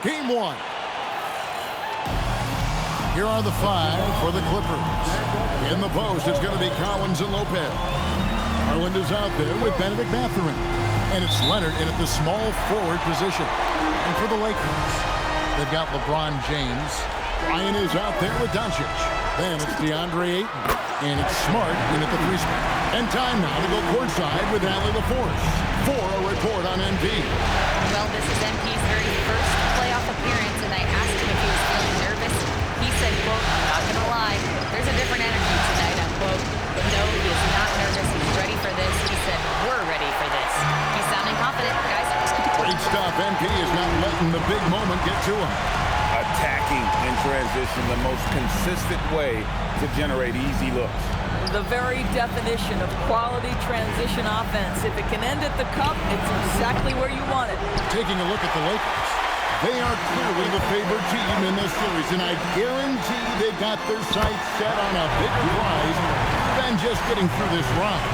Game one. Here are the five for the Clippers. In the post, it's going to be Collins and Lopez. Garland is out there with Bennedict Mathurin. And it's Leonard in at the small forward position. And for the Lakers, they've got LeBron James. Ryan is out there with Doncic. Then it's DeAndre Ayton. And it's Smart in at the three spot. And time now to go courtside with Allie LaForce for a report on MP. Well, this is MP's very first playoff appearance, and I asked him if he was feeling nervous. He said, quote, "I'm not going to lie, there's a different energy tonight," unquote. But no, he is not nervous. He's ready for this. He said, "We're ready for this." He's sounding confident, guys. Great stuff. MP is not letting the big moment get to him. Attacking in transition, the most consistent way to generate easy looks. The very definition of quality transition offense. If it can end at the cup, it's exactly where you want it. Taking a look at the Lakers, they are clearly the favored team in this series, and I guarantee they got their sights set on a bigger prize than just getting through this round.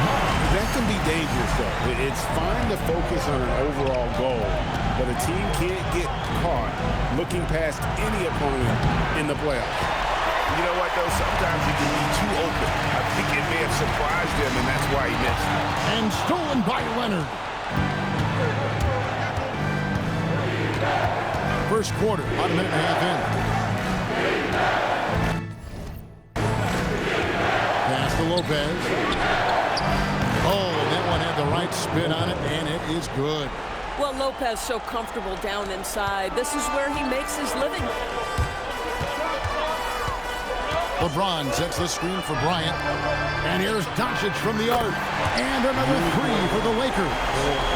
That can be dangerous, though. It's fine to focus on an overall goal, but a team can't get caught looking past any opponent in the playoffs. You know what, though? Sometimes you can be too open. I think it may have surprised him, and that's why he missed. And stolen by Leonard. First quarter, about a minute and a half in. Pass to Lopez. Oh, and that one had the right spin on it, and it is good. Well, Lopez so comfortable down inside. This is where he makes his living. LeBron sets the screen for Bryant. And here's Doncic from the arc. And another three for the Lakers.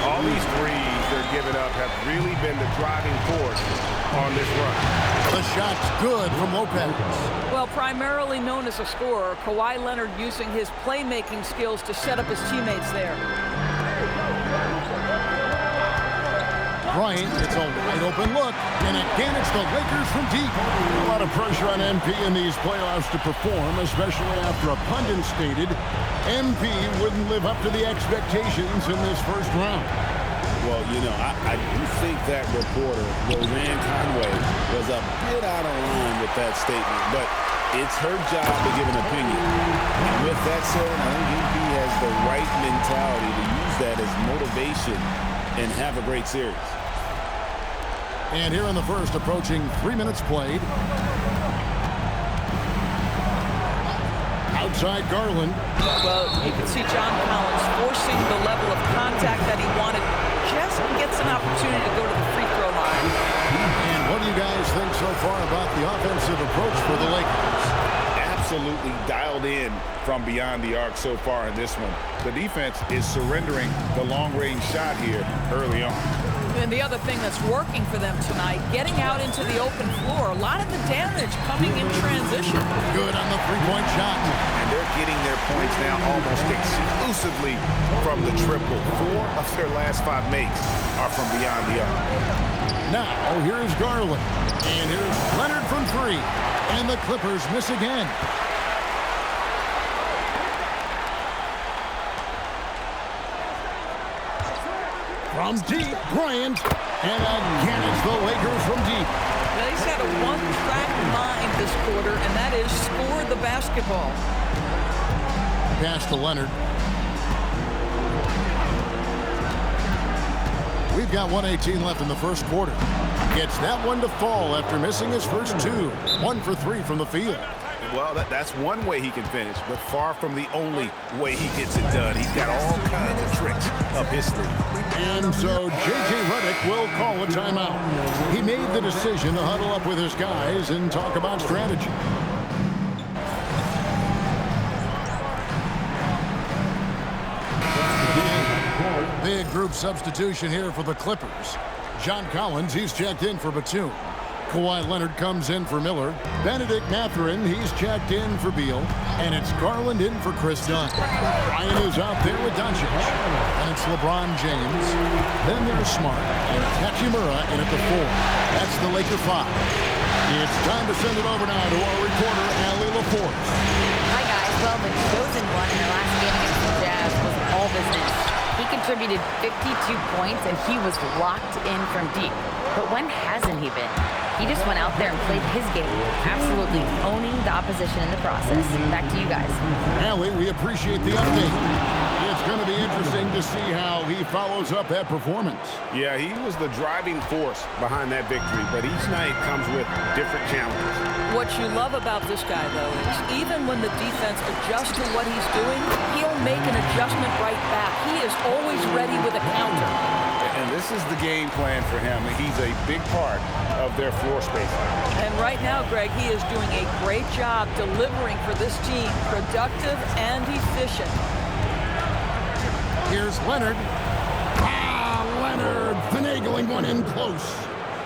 All these threes they're giving up have really been the driving force on this run. The shot's good from Lopez. Well, primarily known as a scorer, Kawhi Leonard using his playmaking skills to set up his teammates there. Bryant, it's a wide open look, and again it's the Lakers from deep. A lot of pressure on MP in these playoffs to perform, especially after a pundit stated MP wouldn't live up to the expectations in this first round. Well, you know, I do think that reporter, Roseanne Conway, was a bit out of line with that statement, but it's her job to give an opinion. And with that said, I think MP has the right mentality to use that as motivation and have a great series. And here in the first, approaching 3 minutes played. Outside Garland. Well, you can see John Collins forcing the level of contact that he wanted. Just gets an opportunity to go to the free throw line. And what do you guys think so far about the offensive approach for the Lakers? Absolutely dialed in from beyond the arc so far in this one. The defense is surrendering the long-range shot here early on. And the other thing that's working for them tonight, getting out into the open floor. A lot of the damage coming in transition. Good on the three-point shot. And they're getting their points now almost exclusively from the triple. 4 of their last 5 makes are from beyond the arc. Now, here's Garland. And here's Leonard from 3. And the Clippers miss again. From deep, Bryant. And again, it's the Lakers from deep. Now, he's had a one-track mind this quarter, and that is score the basketball. Pass to Leonard. We've got 1:18 left in the first quarter. Gets that one to fall after missing his first 2. 1 for 3 from the field. Well, that's one way he can finish, but far from the only way he gets it done. He's got all kinds of tricks up his sleeve. And so J.J. Redick will call a timeout. He made the decision to huddle up with his guys and talk about strategy. Big group substitution here for the Clippers. John Collins, he's checked in for Batum. Kawhi Leonard comes in for Miller. Bennedict Mathurin, he's checked in for Beal. And it's Garland in for Chris Dunn. Ryan is out there with Doncic. And it's LeBron James. Then there's Smart. And Hachimura in at the 4. That's the Laker 5. It's time to send it over now to our reporter, Allie LaForce. Hi, guys. Well, the chosen one in their last game against the Jazz was all business. He contributed 52 points, and he was locked in from deep. But when hasn't he been? He just went out there and played his game, absolutely owning the opposition in the process. Back to you guys. Allie, we appreciate the update. It's going to be interesting to see how he follows up that performance. Yeah, he was the driving force behind that victory, but each night comes with different challenges. What you love about this guy, though, is even when the defense adjusts to what he's doing, he'll make an adjustment right back. He is always ready with a counter. And this is the game plan for him. He's a big part of their floor space. And right now, Greg, he is doing a great job delivering for this team, productive and efficient. Here's Leonard. Leonard finagling one in close.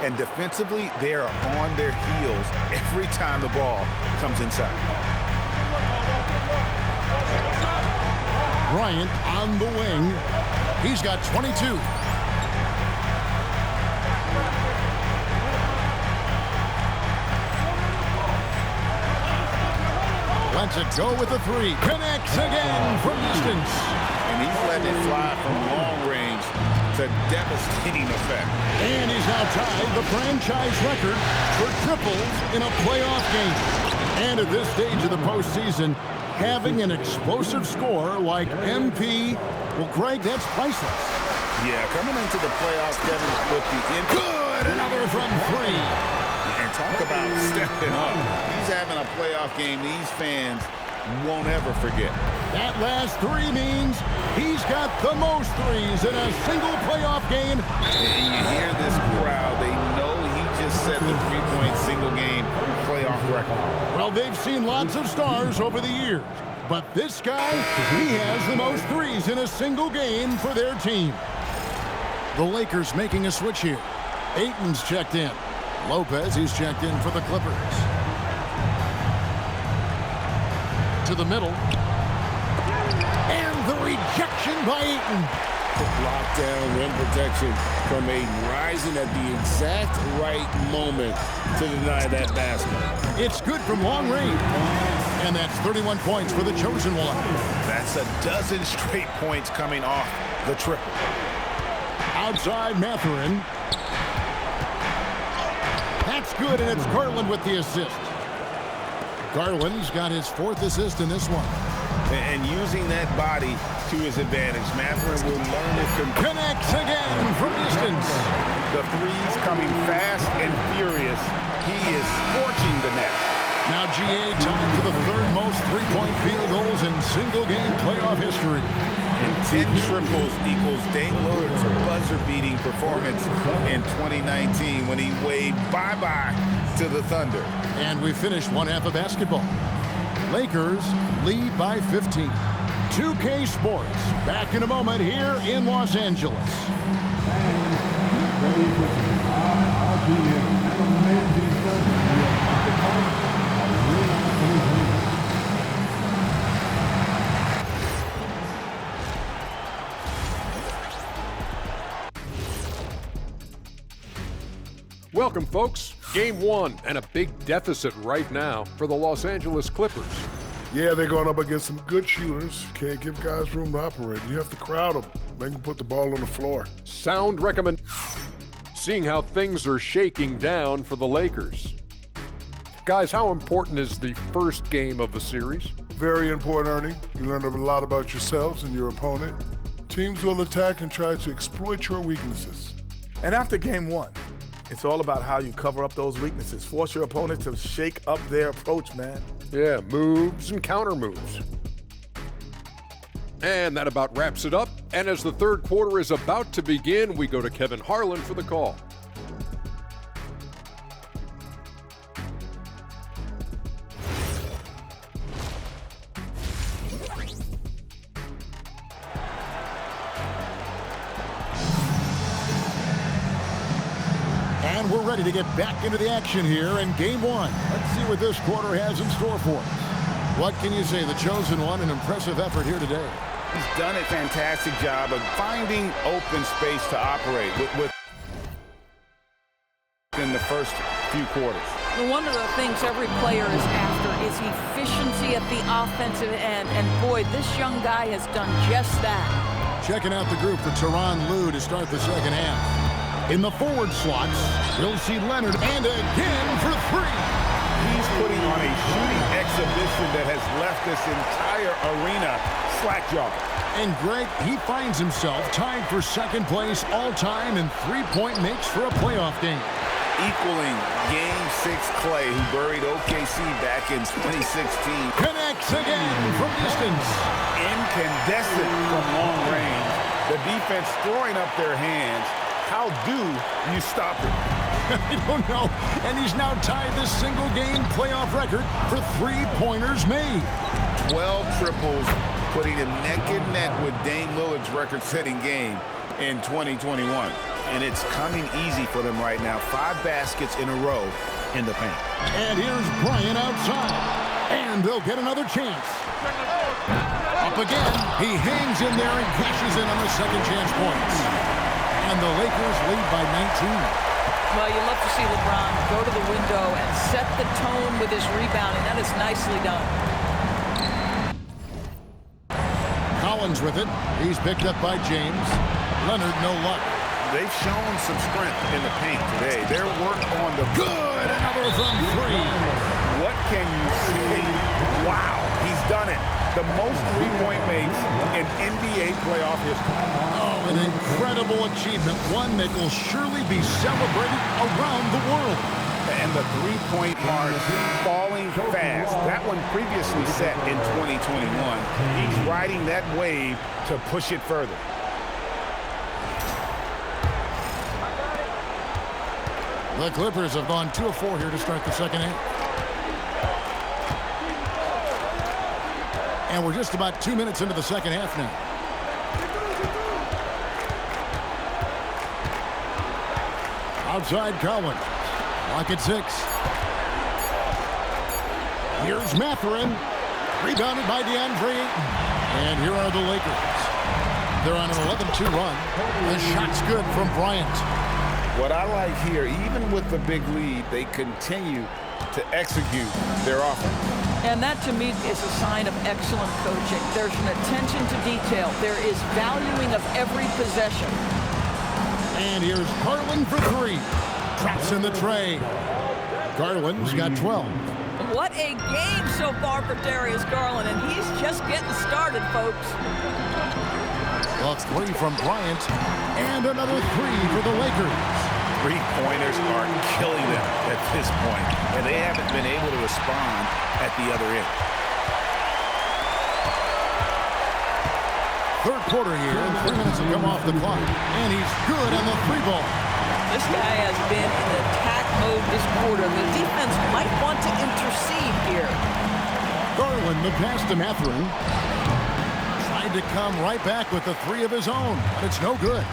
And defensively, they are on their heels every time the ball comes inside. Bryant on the wing. He's got 22. Lets it go with the three. Connects again from distance. And he's letting it fly from long range to devastating effect. And he's now tied the franchise record for triples in a playoff game. And at this stage of the postseason, having an explosive score like MP, well, Greg, that's priceless. Yeah, coming into the playoffs, Kevin, with the Good! Another from three. And talk about stepping up. He's having a playoff game these fans won't ever forget. That last three means he's got the most threes in a single playoff game. And you hear this crowd, they know he just set the three-point single game playoff record. Well, they've seen lots of stars over the years, but this guy, he has the most threes in a single game for their team. The Lakers making a switch here. Ayton's checked in. Lopez, he's checked in for the Clippers. To the middle. And the rejection by Ayton. Lockdown rim protection from Ayton, rising at the exact right moment to deny that basket. It's good from long range. And that's 31 points for the chosen one. That's a dozen straight points coming off the triple. Outside Mathurin. That's good, and it's Garland with the assist. Garland's got his fourth assist in this one. And using that body to his advantage, Mathurin will learn to Connects again from distance. The threes coming fast and furious. He is scorching the net. Now GA tied for the third most three-point field goals in single-game playoff history. And 10 triples equals Dame Lillard's buzzer-beating performance in 2019 when he waved bye-bye to the Thunder. And we finished one half of basketball. Lakers lead by 15. 2K Sports back in a moment here in Los Angeles. Welcome, folks. Game one, and a big deficit right now for the Los Angeles Clippers. Yeah, they're going up against some good shooters. Can't give guys room to operate. You have to crowd them, make them put the ball on the floor. Sound recommend. Seeing how things are shaking down for the Lakers. Guys, how important is the first game of the series? Very important, Ernie. You learn a lot about yourselves and your opponent. Teams will attack and try to exploit your weaknesses. And after game one, it's all about how you cover up those weaknesses. Force your opponent to shake up their approach, man. Yeah, moves and counter moves. And that about wraps it up. And as the third quarter is about to begin, we go to Kevin Harlan for the call. And we're ready to get back into the action here in game one. Let's see what this quarter has in store for us. What can you say? The chosen one, an impressive effort here today. He's done a fantastic job of finding open space to operate with in the first few quarters. Well, one of the things every player is after is efficiency at the offensive end. And boy, this young guy has done just that. Checking out the group for Tyronn Lue to start the second half. In the forward slots, we'll see Leonard, and again for three. He's putting on a shooting exhibition that has left this entire arena slack-jawed. And Greg, he finds himself tied for second place all-time in three-point makes for a playoff game. Equaling Game 6 Clay, who buried OKC back in 2016. Connects again from distance. Incandescent from long range. The defense throwing up their hands. How do you stop it? I don't know. And he's now tied this single-game playoff record for three-pointers made. 12 triples, putting him neck and neck with Dame Lillard's record-setting game in 2021. And it's coming easy for them right now. 5 baskets in a row in the paint. And here's Bryant outside. And they'll get another chance. Up again. He hangs in there and cashes in on the second chance points. And the Lakers lead by 19. Well, you love to see LeBron go to the window and set the tone with his rebounding. That is nicely done. Collins with it. He's picked up by James. Leonard, no luck. They've shown some strength in the paint today. Their work on the Good! Another from three. What can you see? Wow, he's done it. The most three-point makes in NBA playoff history. Oh, an incredible achievement. One that will surely be celebrated around the world. And the three-point mark falling fast. That one previously set in 2021. He's riding that wave to push it further. The Clippers have gone 2 of 4 here to start the second half. And we're just about 2 minutes into the second half now. Outside Collins. Lock at 6. Here's Mathurin. Rebounded by DeAndre Ayton. And here are the Lakers. They're on an 11-2 run. The shot's good from Bryant. What I like here, even with the big lead, they continue to execute their offense. And that, to me, is a sign of excellent coaching. There's an attention to detail. There is valuing of every possession. And here's Garland for 3. Traps in the tray. Garland's got 12. What a game so far for Darius Garland, and he's just getting started, folks. Well, 3 from Bryant, and another 3 for the Lakers. Three-pointers are killing them at this point, and they haven't been able to respond at the other end. Third quarter here, and 3 minutes have come off the clock. And he's good on the 3-ball. This guy has been in attack mode this quarter. The defense might want to intercede here. Garland, the pass to Mathurin. Tried to come right back with the 3 of his own, but it's no good.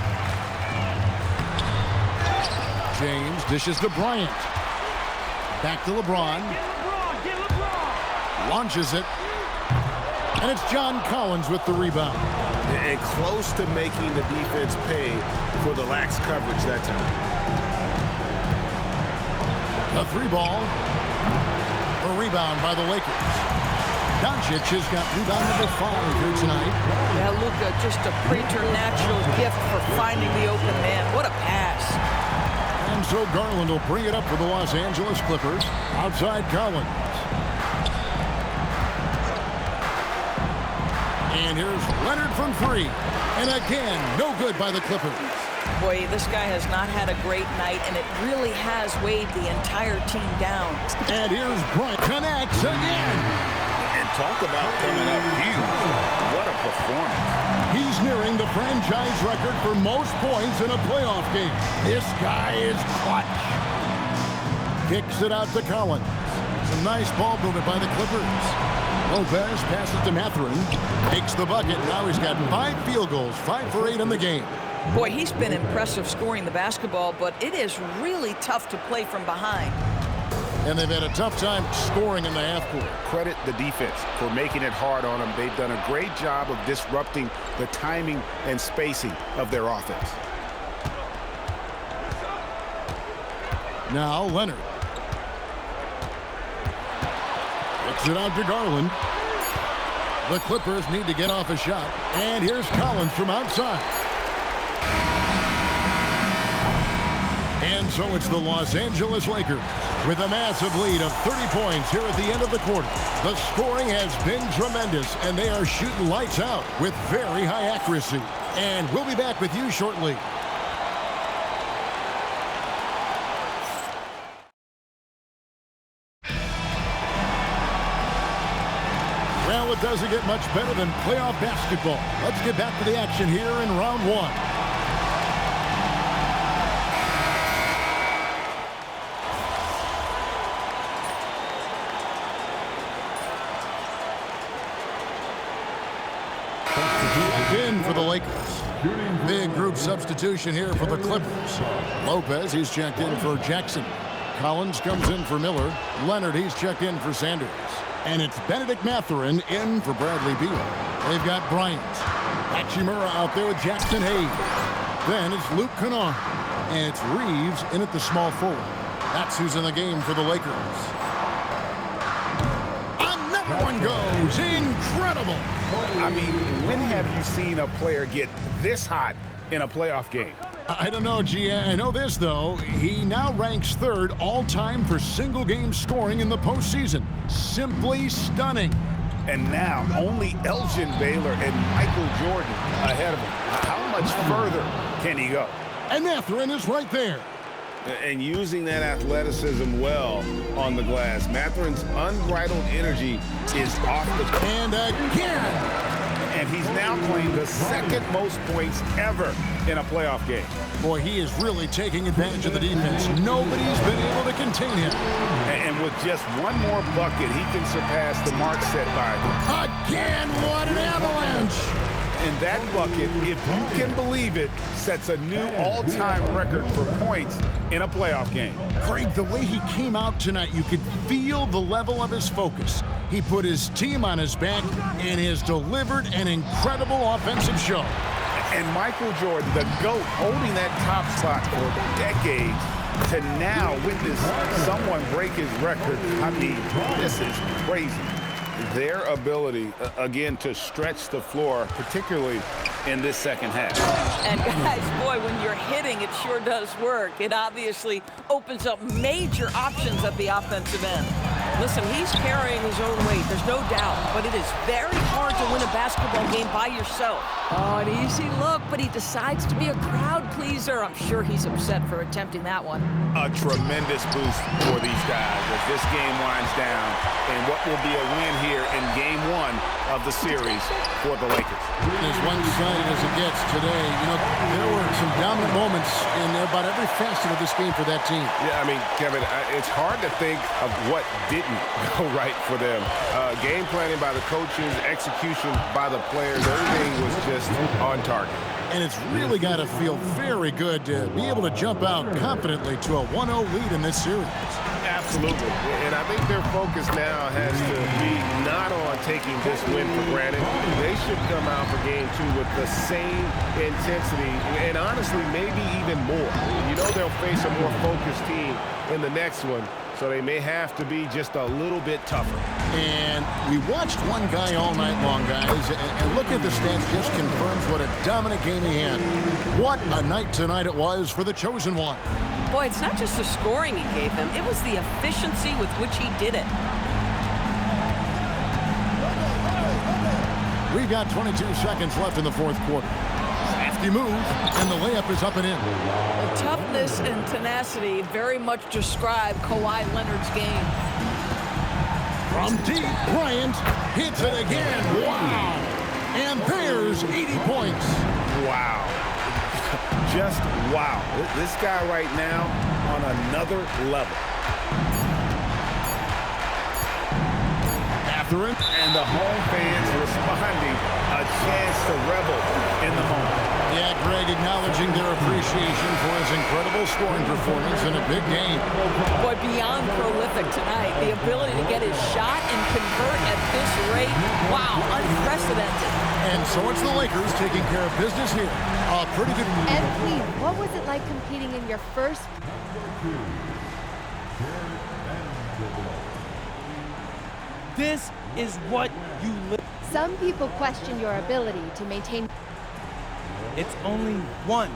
James dishes to Bryant. Back to LeBron. Launches it. And it's John Collins with the rebound. And close to making the defense pay for the lax coverage that time. The 3-ball. A rebound by the Lakers. Doncic has got rebound number 5 here tonight. Yeah, Luka, just a preternatural gift for finding the open man. What a pass. And so Garland will bring it up for the Los Angeles Clippers. Outside Collins. And here's Leonard from 3. And again, no good by the Clippers. Boy, this guy has not had a great night, and it really has weighed the entire team down. And here's Bryant. Connects again. And talk about coming up huge. What a performance. He's nearing the franchise record for most points in a playoff game. This guy is clutch. Kicks it out to Collins. Some nice ball movement by the Clippers. Lopez passes to Mathurin. Takes the bucket. Now he's got 5 field goals. 5 for 8 in the game. Boy, he's been impressive scoring the basketball, but it is really tough to play from behind. And they've had a tough time scoring in the half court. Credit the defense for making it hard on them. They've done a great job of disrupting the timing and spacing of their offense. Now Leonard. Kicks it out to Garland. The Clippers need to get off a shot. And here's Collins from outside. And so it's the Los Angeles Lakers with a massive lead of 30 points here at the end of the quarter. The scoring has been tremendous, and they are shooting lights out with very high accuracy. And we'll be back with you shortly. Well, it doesn't get much better than playoff basketball. Let's get back to the action here in round one. In for the Lakers. Big group substitution here for the Clippers. Lopez, he's checked in for Jackson. Collins comes in for Miller. Leonard, he's checked in for Sanders. And it's Benedict Mathurin in for Bradley Beal. They've got Bryant. Hachimura out there with Jackson Hayes. Then it's Luke Kennard. And it's Reeves in at the small forward. That's who's in the game for the Lakers. Another one goes. Incredible. I mean, when have you seen a player get this hot in a playoff game? I don't know, G. I know this, though. He now ranks third all-time for single-game scoring in the postseason. Simply stunning. And now only Elgin Baylor and Michael Jordan ahead of him. How much further can he go? And Mathurin is right there. And using that athleticism well on the glass. Mathurin's unbridled energy is off the... And again! And he's now claimed the second most points ever in a playoff game. Boy, he is really taking advantage of the defense. Nobody's been able to contain him. And with just one more bucket, he can surpass the mark set by... Again, what an avalanche! And that bucket, if you can believe it, sets a new all-time record for points in a playoff game. Craig, the way he came out tonight, you could feel the level of his focus. He put his team on his back and has delivered an incredible offensive show. And Michael Jordan, the GOAT, holding that top spot for decades, to now witness someone break his record. I mean, this is crazy. Their ability, again, to stretch the floor, particularly in this second half. And guys, boy, when you're hitting, it sure does work. It obviously opens up major options at the offensive end. Listen, he's carrying his own weight, there's no doubt, but it is very hard to win a basketball game by yourself. Oh, an easy look, but he decides to be a crowd pleaser. I'm sure he's upset for attempting that one. A tremendous boost for these guys as this game winds down, and what will be a win here in game one of the series for the Lakers. As one-sided as it gets today, you know, there were some dominant moments in about every facet of this game for that team. Yeah, I mean, Kevin, it's hard to think of what didn't go right for them. Game planning by the coaches, execution by the players, everything was just on target. And it's really got to feel very good to be able to jump out confidently to a 1-0 lead in this series. Absolutely. And I think their focus now has to be not on taking this win for granted. They should come out for game two with the same intensity and honestly maybe even more. You know they'll face a more focused team in the next one, so they may have to be just a little bit tougher. And we watched one guy all night long, guys, and look at the stats just confirms what a dominant game he had. What a night tonight it was for the chosen one. Boy, it's not just the scoring he gave them, it was the efficiency with which he did it. We've got 22 seconds left in the fourth quarter. Safety move, and the layup is up and in. The toughness and tenacity very much describe Kawhi Leonard's game. From deep, Bryant hits it again. Wow! And there's 80 points. Wow. Just wow. This guy right now on another level. Mathurin. And the home fans responding, a chance to revel in the moment. Yeah, Greg acknowledging their appreciation for his incredible scoring performance in a big game. Boy, beyond prolific tonight, the ability to get his shot and convert at this rate, wow, unprecedented. And so it's the Lakers taking care of business here. A pretty good... MP, what was it like competing in your first... This is what you live. Some people question your ability to maintain. It's only one.